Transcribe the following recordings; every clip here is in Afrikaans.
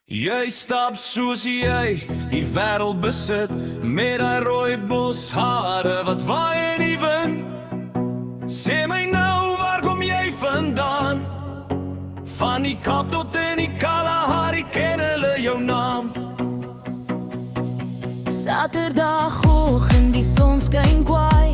Jy stap soos jy die wêreld besit, met daai rooibos hare wat waai in die wind. Sê my nou, waar kom jy vandaan? Van die Kaap tot in die Kalahari ken hulle jou naam. Saterdagoggend, die son skyn kwaai,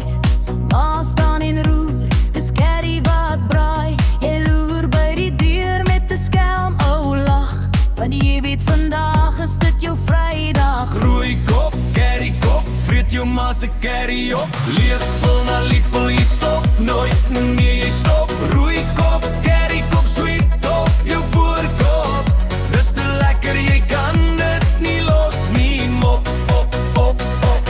ma staan en roer, dis curry wat braai. Jy loer by die deur met 'n skelm ou lag, want jy weet vandag is dit jou Vrydag. Rooi kop, curry kop, vreet jou ma se curry op. Leefvol na liefvol, jy stop nooit, nee jy stop. Rooi kop, curry kop, sweet op jou voorkop. Dis te lekker, jy kan dit nie los nie, mop, op, op, op.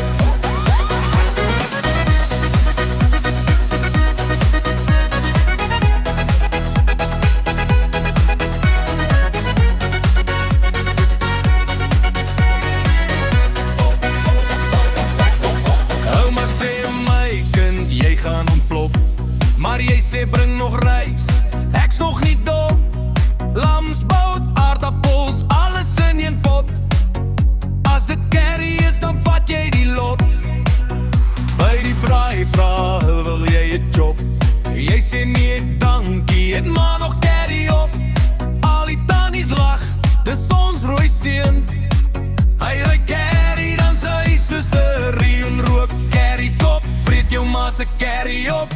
Ouma sê my kind, jy gaan ontplof, maar jy sê bring nog rys, ek's nog nie dof. Lamsbout, aardappels, alles in een pot. As dit curry is, dan vat jy die lot. By die braai vra, wil jy 'n chop? Jy sê nee dankie, het maar nog curry op. Al die tannies lag, dis ons rooi seun. Hy ry curry, dan sy soos 'n reën rook. Curry kop, vreet jou ma se curry op.